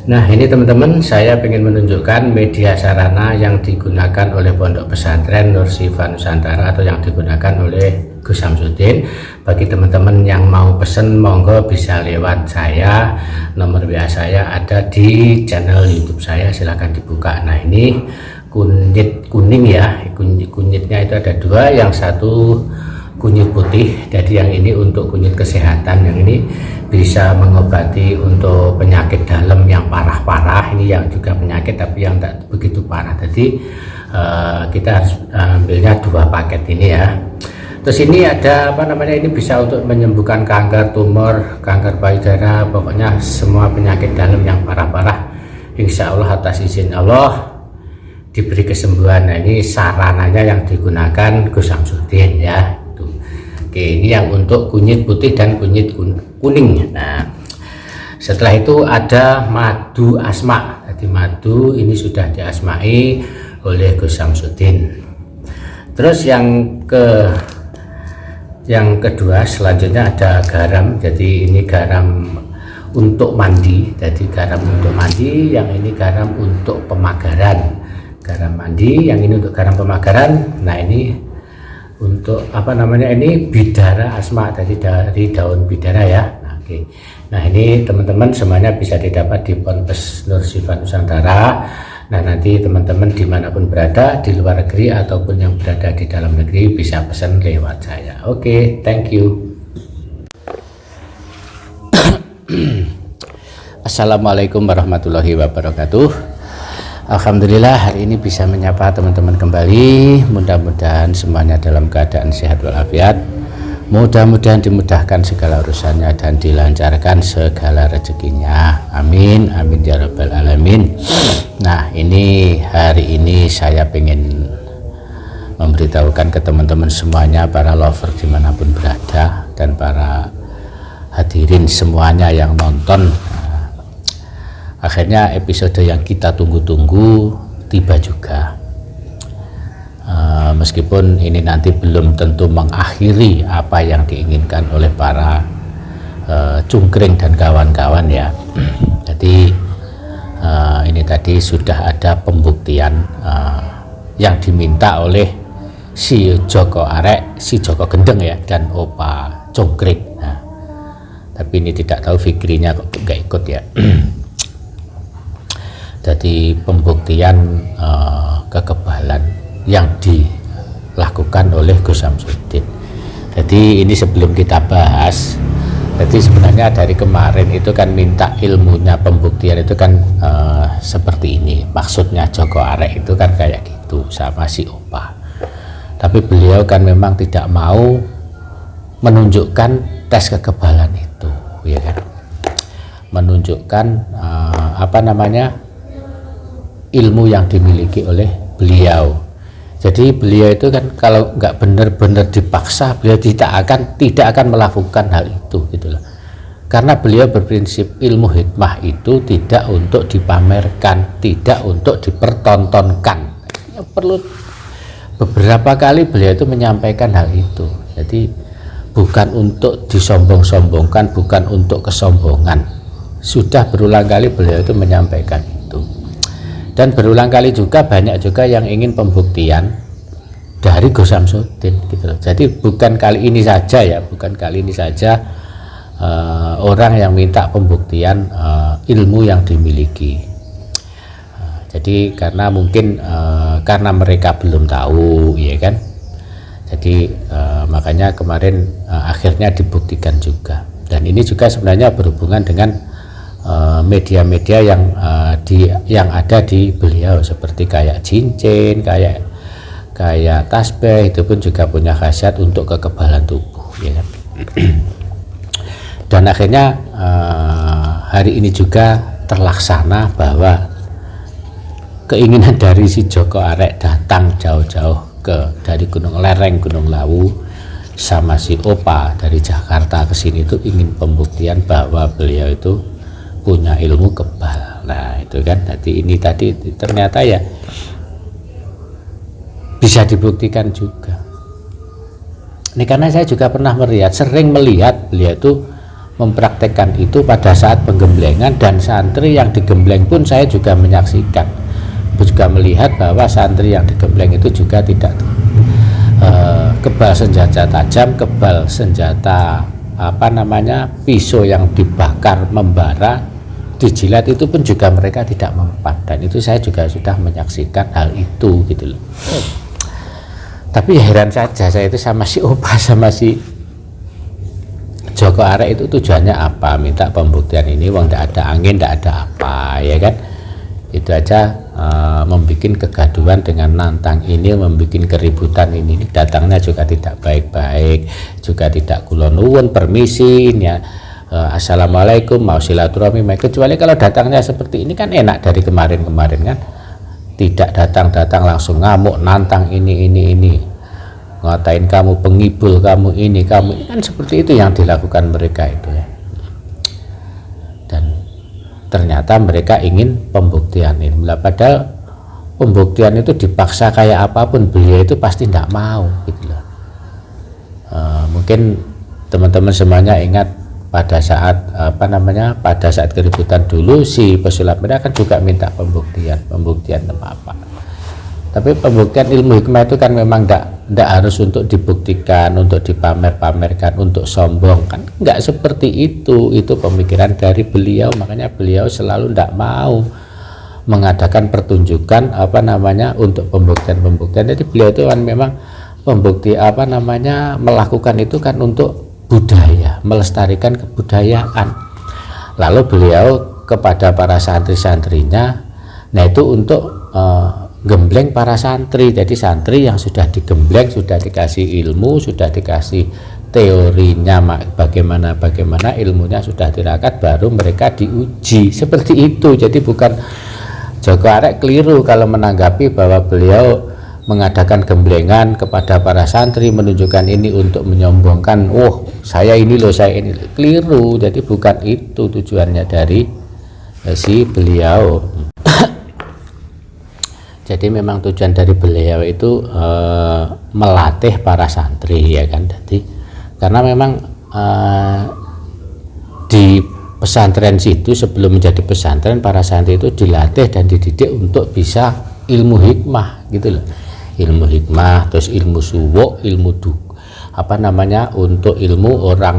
Nah, ini teman-teman, saya ingin menunjukkan media sarana yang digunakan oleh Pondok Pesantren Nur Syifa Nusantara atau yang digunakan oleh Gus Samsudin. Bagi teman-teman yang mau pesen, monggo bisa lewat saya. Nomor WA saya ada di channel YouTube saya, silahkan dibuka. Nah, ini kunyit kuning ya, kunyitnya itu ada dua, yang satu kunyit putih. Jadi yang ini untuk kunyit kesehatan, yang ini bisa mengobati untuk penyakit dalam yang parah-parah. Ini yang juga penyakit tapi yang tak begitu parah. Jadi kita harus ambilnya dua paket ini ya. Terus ini ada apa namanya, ini bisa untuk menyembuhkan kanker, tumor, kanker payudara, pokoknya semua penyakit dalam yang parah-parah. Insya Allah atas izin Allah diberi kesembuhan. Nah, ini sarananya yang digunakan Gus Samsudin ya. Oke, ini yang untuk kunyit putih dan kunyit kuning. Nah, setelah itu ada madu asma. Jadi madu ini sudah diasmai oleh Gus Samsudin. Terus yang kedua selanjutnya ada garam. Jadi ini garam untuk mandi. Jadi garam untuk mandi, yang ini garam untuk pemagaran. Garam mandi, yang ini untuk garam pemagaran. Nah, ini untuk apa namanya, ini bidara asma, dari daun bidara ya. Nah, oke. Nah, ini teman-teman semuanya bisa didapat di Ponpes Nur Syifa Nusantara. Nah, nanti teman-teman dimanapun berada, di luar negeri ataupun yang berada di dalam negeri, bisa pesan lewat saya. Oke, thank you. Assalamualaikum warahmatullahi wabarakatuh. Alhamdulillah hari ini bisa menyapa teman-teman kembali. Mudah-mudahan semuanya dalam keadaan sehat walafiat. Mudah-mudahan dimudahkan segala urusannya dan dilancarkan segala rezekinya. Amin, amin ya rabbal alamin. Nah, ini hari ini saya ingin memberitahukan ke teman-teman semuanya, para lover dimanapun berada, dan para hadirin semuanya yang nonton. Akhirnya episode yang kita tunggu-tunggu tiba juga. Meskipun ini nanti belum tentu mengakhiri apa yang diinginkan oleh para cungkring dan kawan-kawan ya. Jadi ini tadi sudah ada pembuktian yang diminta oleh si Joko Arek, si Joko Gendeng ya, dan Opa Cungkring. Nah, tapi ini tidak tahu Fikrinya kok nggak ikut ya. Jadi pembuktian kekebalan yang dilakukan oleh Gus Samsudin. Jadi ini sebelum kita bahas, jadi sebenarnya dari kemarin itu kan minta ilmunya pembuktian itu kan seperti ini. Maksudnya Joko Arek itu kan kayak gitu sama si Opa. Tapi beliau kan memang tidak mau menunjukkan tes kekebalan itu, ya kan? Menunjukkan apa namanya, ilmu yang dimiliki oleh beliau. Jadi beliau itu kan kalau nggak benar-benar dipaksa, beliau tidak akan melakukan hal itu gitu loh. Karena beliau berprinsip ilmu hikmah itu tidak untuk dipamerkan, tidak untuk dipertontonkan. Perlu beberapa kali beliau itu menyampaikan hal itu. Jadi bukan untuk disombong-sombongkan, bukan untuk kesombongan. Sudah berulang kali beliau itu menyampaikan itu. Dan berulang kali juga banyak juga yang ingin pembuktian dari Gus Samsudin gitu loh. Jadi bukan kali ini saja ya, bukan kali ini saja orang yang minta pembuktian ilmu yang dimiliki. Jadi karena mungkin karena mereka belum tahu ya kan. Jadi makanya kemarin akhirnya dibuktikan juga. Dan ini juga sebenarnya berhubungan dengan media-media yang ada di beliau, seperti kayak cincin, kayak tasbih, itu pun juga punya khasiat untuk kekebalan tubuh ya kan? Dan akhirnya hari ini juga terlaksana bahwa keinginan dari si Joko Arek datang jauh-jauh dari Gunung Lereng, Gunung Lawu, sama si Opa dari Jakarta ke sini itu ingin pembuktian bahwa beliau itu punya ilmu kebal. Nah itu kan, jadi ini tadi ternyata ya bisa dibuktikan juga. Ini karena saya juga pernah sering melihat beliau itu mempraktekkan itu pada saat penggemblengan, dan santri yang digembleng pun saya juga menyaksikan, juga melihat bahwa santri yang digembleng itu juga tidak kebal senjata tajam, kebal senjata pisau yang dibakar membara, dijilat itu pun juga mereka tidak mempan, dan itu saya juga sudah menyaksikan hal itu gitu loh. Tapi heran saja saya itu sama si Opa sama si Joko Arek itu tujuannya apa, minta pembuktian ini, wong tidak ada angin, tidak ada apa, ya kan, itu aja membuat kegaduhan dengan nantang ini, membuat keributan ini datangnya juga tidak baik-baik, juga tidak kula nuwun permisi ya, assalamualaikum mau silaturahmi, kecuali kalau datangnya seperti ini kan enak dari kemarin-kemarin kan, tidak datang-datang langsung ngamuk nantang ini ngatain kamu pengibul, kamu ini kan seperti itu yang dilakukan mereka itu ya. Dan ternyata mereka ingin pembuktian ini, padahal pembuktian itu dipaksa kayak apapun beliau itu pasti tidak mau gitu loh. Mungkin teman-teman semuanya ingat pada saat pada saat keributan dulu si pesulap mereka kan juga minta pembuktian apa, tapi pembuktian ilmu hikmah itu kan memang tidak harus untuk dibuktikan, untuk dipamer-pamerkan, untuk sombong, kan nggak seperti itu pemikiran dari beliau. Makanya beliau selalu tidak mau mengadakan pertunjukan untuk pembuktian. Jadi beliau itu kan memang pembukti melakukan itu kan untuk budaya, melestarikan kebudayaan. Lalu beliau kepada para santri-santrinya, nah itu untuk gembleng para santri. Jadi santri yang sudah digembleng, sudah dikasih ilmu, sudah dikasih teorinya bagaimana ilmunya sudah tirakat, baru mereka diuji seperti itu. Jadi bukan Joko Arek keliru kalau menanggapi bahwa beliau mengadakan gemblengan kepada para santri, menunjukkan ini untuk menyombongkan, saya ini loh, saya ini, keliru. Jadi bukan itu tujuannya dari si beliau. Jadi memang tujuan dari beliau itu melatih para santri ya kan. Jadi karena memang di pesantren situ sebelum menjadi pesantren, para santri itu dilatih dan dididik untuk bisa ilmu hikmah gitu loh. Ilmu hikmah, terus ilmu suwuk, ilmu untuk ilmu orang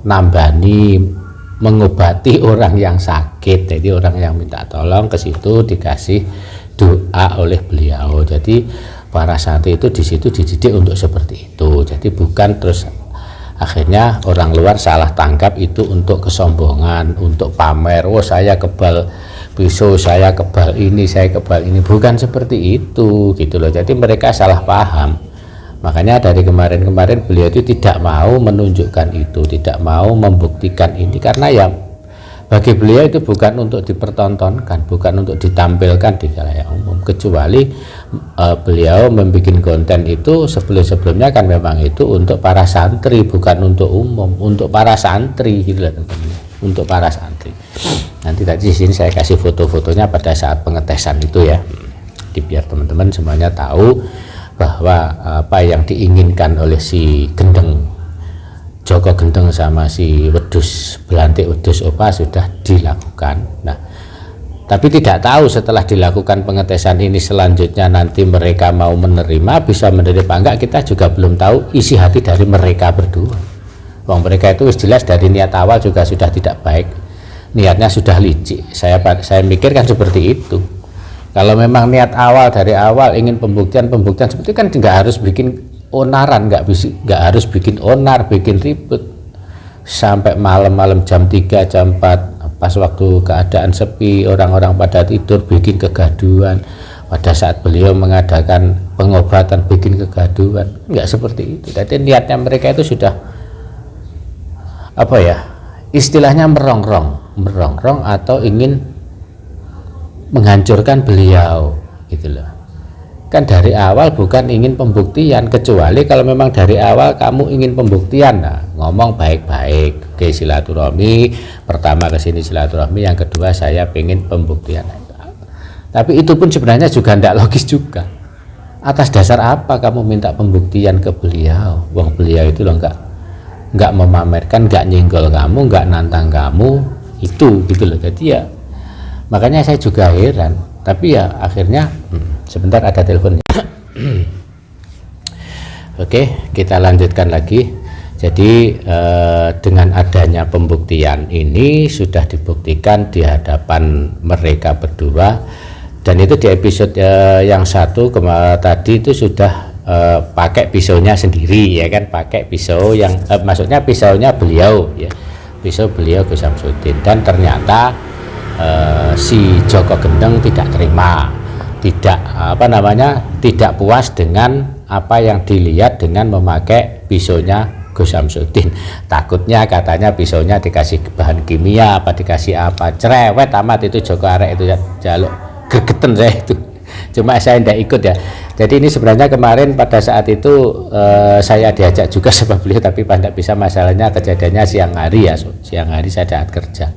nambani, mengobati orang yang sakit. Jadi orang yang minta tolong ke situ dikasih doa oleh beliau. Jadi para santri itu di situ dididik untuk seperti itu. Jadi bukan terus akhirnya orang luar salah tangkap itu untuk kesombongan, untuk pamer, saya kebal pisau, saya kebal ini, bukan seperti itu gitu loh. Jadi mereka salah paham. Makanya dari kemarin-kemarin beliau itu tidak mau menunjukkan itu, tidak mau membuktikan ini, karena ya bagi beliau itu bukan untuk dipertontonkan, bukan untuk ditampilkan di khalayak umum, kecuali beliau membuat konten itu sebelum-sebelumnya kan memang itu untuk para santri, bukan untuk umum, untuk para santri gitu loh teman-teman, untuk para santri. Nanti tadi di sini saya kasih foto-fotonya pada saat pengetesan itu ya, biar teman-teman semuanya tahu bahwa apa yang diinginkan oleh si Gendeng, Joko Gendeng sama si Wedus Belantik Wedus Opa sudah dilakukan. Nah, tapi tidak tahu setelah dilakukan pengetesan ini selanjutnya nanti mereka mau menerima, bisa menerima enggak, kita juga belum tahu isi hati dari mereka berdua. Wong mereka itu jelas dari niat awal juga sudah tidak baik, niatnya sudah licik. Saya mikir kan seperti itu. Kalau memang niat awal dari awal ingin pembuktian seperti itu kan nggak harus bikin onaran, nggak harus bikin onar, bikin ribut sampai malam-malam jam 3 jam 4 pas waktu keadaan sepi, orang-orang pada tidur, bikin kegaduhan. Pada saat beliau mengadakan pengobatan bikin kegaduhan, nggak seperti itu. Jadi niatnya mereka itu sudah istilahnya merongrong atau ingin menghancurkan beliau gitu loh. Kan dari awal bukan ingin pembuktian, kecuali kalau memang dari awal kamu ingin pembuktian, nah ngomong baik-baik, oke silaturahmi, pertama ke sini silaturahmi, yang kedua saya pengen pembuktian. Tapi itu pun sebenarnya juga tidak logis juga. Atas dasar apa kamu minta pembuktian ke beliau? Wong beliau itu loh nggak memamerkan, nggak nyenggol kamu, nggak nantang kamu, itu gitu loh. Jadi ya makanya saya juga heran, tapi ya akhirnya sebentar ada telepon. Oke, kita lanjutkan lagi. Jadi dengan adanya pembuktian ini sudah dibuktikan di hadapan mereka berdua, dan itu di episode yang satu tadi itu sudah pakai pisaunya sendiri ya kan, pakai pisau yang maksudnya pisaunya beliau ya, pisau beliau Gus Samsudin, dan ternyata si Joko Gendeng tidak terima, tidak tidak puas dengan apa yang dilihat dengan memakai pisaunya Gus Samsudin. Takutnya katanya pisaunya dikasih bahan kimia apa dikasih apa, cerewet amat itu Joko Arek itu, jaluk gergeten saya itu. Cuma saya tidak ikut ya. Jadi ini sebenarnya kemarin pada saat itu saya diajak juga sama beliau, tapi tidak bisa, masalahnya kejadiannya siang hari ya, siang hari saya saat kerja.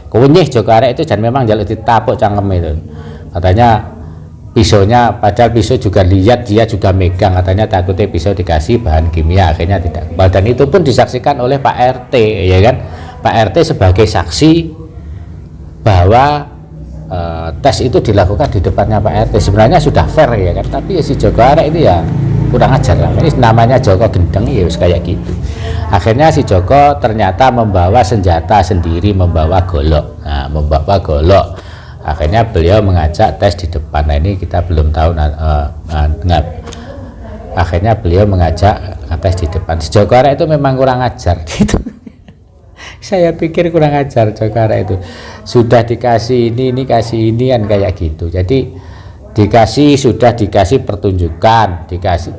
Kunyih Joko Arek itu, dan memang jaluk ditapuk cangkem itu. Katanya pisaunya, padahal pisau juga lihat dia juga megang, katanya takutnya pisau dikasih bahan kimia, akhirnya tidak. Dan itu pun disaksikan oleh Pak RT ya kan, Pak RT sebagai saksi bahwa tes itu dilakukan di depannya Pak RT. Sebenarnya sudah fair ya kan, tapi si Joko Arek itu ya kurang ajar lah. Ini namanya Joko Gendeng ya kayak gitu. Akhirnya si Joko ternyata membawa senjata sendiri, membawa golok. Nah, membawa golok. Akhirnya beliau mengajak tes di depan. Nah ini kita belum tahu. Akhirnya beliau mengajak tes di depan. Si Joko Arek itu memang kurang ajar gitu. Saya pikir kurang ajar Joko Arek itu. Sudah dikasih ini kasih inian kayak gitu. Jadi sudah dikasih pertunjukan,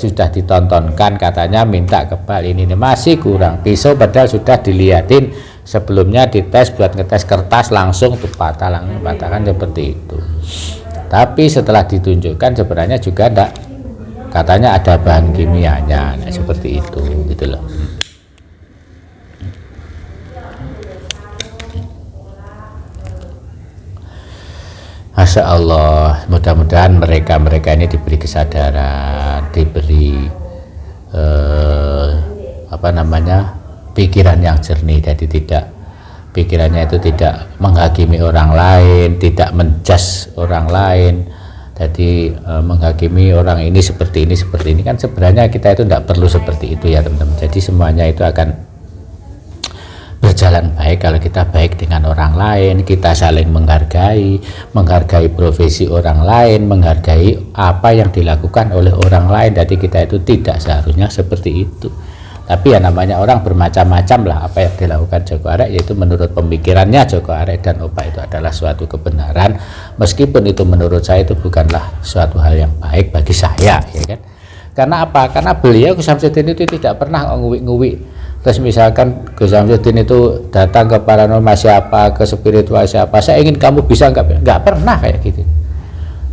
sudah ditontonkan, katanya minta kebal ini masih kurang. Pisau padahal sudah dilihatin sebelumnya, dites buat ngetes kertas langsung tuh patahkan seperti itu. Tapi setelah ditunjukkan sebenarnya juga enggak, katanya ada bahan kimianya, nah, seperti itu gitu loh. Masya Allah, mudah-mudahan mereka ini diberi kesadaran, diberi pikiran yang jernih. Jadi pikirannya itu tidak menghakimi orang lain, tidak menjudge orang lain. Jadi menghakimi orang ini seperti ini kan sebenarnya kita itu tidak perlu seperti itu ya teman-teman. Jadi semuanya itu akan berjalan baik kalau kita baik dengan orang lain, kita saling menghargai profesi orang lain, menghargai apa yang dilakukan oleh orang lain. Jadi kita itu tidak seharusnya seperti itu. Tapi ya namanya orang bermacam-macam lah. Apa yang dilakukan Joko Arek yaitu menurut pemikirannya Joko Arek dan Opa itu adalah suatu kebenaran, meskipun itu menurut saya itu bukanlah suatu hal yang baik bagi saya ya kan. Karena apa? Karena beliau Gus Samsudin itu tidak pernah nguwi-nguwi. Terus misalkan Gus Samsudin itu datang ke paranormal siapa, ke spiritual siapa, saya ingin kamu bisa, nggak pernah kayak gitu.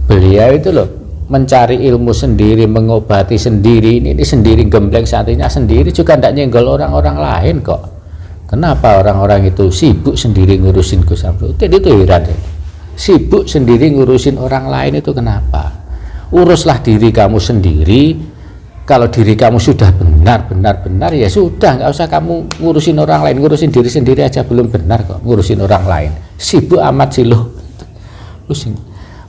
Beliau itu loh mencari ilmu sendiri, mengobati sendiri, ini sendiri, gembleng santrinya sendiri, juga tidak nyenggol orang-orang lain kok. Kenapa orang-orang itu sibuk sendiri ngurusin Gus Samsudin? Itu heran ya. Sibuk sendiri ngurusin orang lain itu kenapa? Uruslah diri kamu sendiri. Kalau diri kamu sudah benar ya sudah, nggak usah kamu ngurusin orang lain, ngurusin diri sendiri aja belum benar kok, ngurusin orang lain. Sibuk amat sih lo.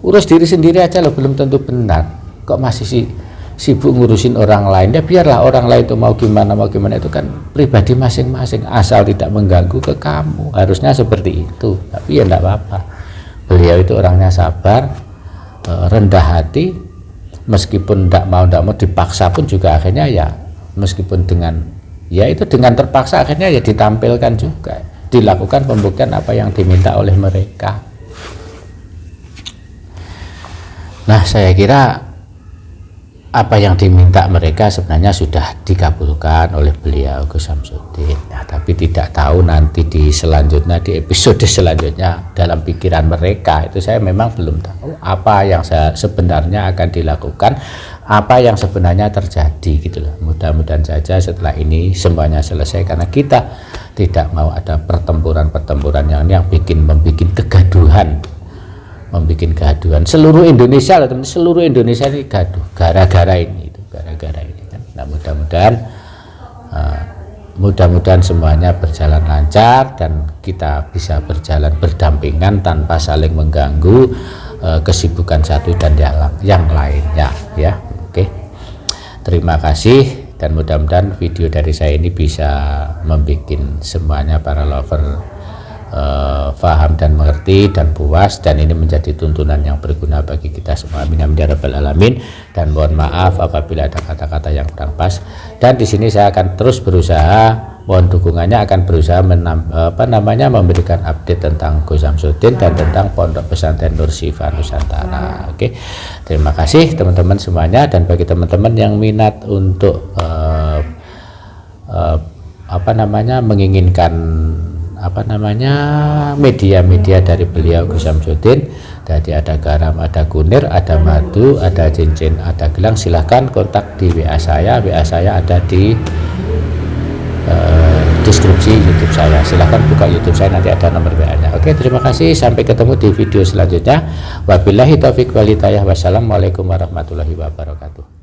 Urus diri sendiri aja lo belum tentu benar. Kok masih sibuk ngurusin orang lain? Ya biarlah orang lain itu mau gimana itu kan pribadi masing-masing, asal tidak mengganggu ke kamu. Harusnya seperti itu. Tapi ya enggak apa-apa. Beliau itu orangnya sabar, rendah hati. Meskipun tidak mau dipaksa pun juga akhirnya ya, meskipun dengan terpaksa akhirnya ya ditampilkan juga, dilakukan pembuktian apa yang diminta oleh mereka. Nah saya kira apa yang diminta mereka sebenarnya sudah dikabulkan oleh beliau Gus Samsudin. Nah, tapi tidak tahu nanti di episode selanjutnya dalam pikiran mereka itu saya memang belum tahu apa yang sebenarnya akan dilakukan, apa yang sebenarnya terjadi gitu loh. Mudah-mudahan saja setelah ini semuanya selesai, karena kita tidak mau ada pertempuran yang membuat kegaduhan. Seluruh Indonesia ini gaduh gara-gara ini kan. Nah mudah-mudahan mudah-mudahan semuanya berjalan lancar dan kita bisa berjalan berdampingan tanpa saling mengganggu kesibukan satu dan yang lainnya ya. Oke, terima kasih, dan mudah-mudahan video dari saya ini bisa membuat semuanya para lover paham dan mengerti dan puas, dan ini menjadi tuntunan yang berguna bagi kita semua. Amin amin ya rabbal alamin. Dan mohon maaf apabila ada kata-kata yang kurang pas, dan di sini saya akan terus berusaha, mohon dukungannya, akan berusaha memberikan update tentang Gus Samsudin dan tentang Pondok Pesantren Nur Syifa Nusantara. Oke, terima kasih teman-teman semuanya, dan bagi teman-teman yang minat untuk menginginkan media-media dari beliau Gus Samsudin, jadi ada garam, ada kunir, ada madu, ada cincin, ada gelang, silahkan kontak di WA saya. WA saya ada di deskripsi YouTube saya. Silahkan buka YouTube saya, nanti ada nomor WA nya. Oke, terima kasih, sampai ketemu di video selanjutnya. Wabillahi taufiq wal hidayah. Wassalamualaikum warahmatullahi wabarakatuh.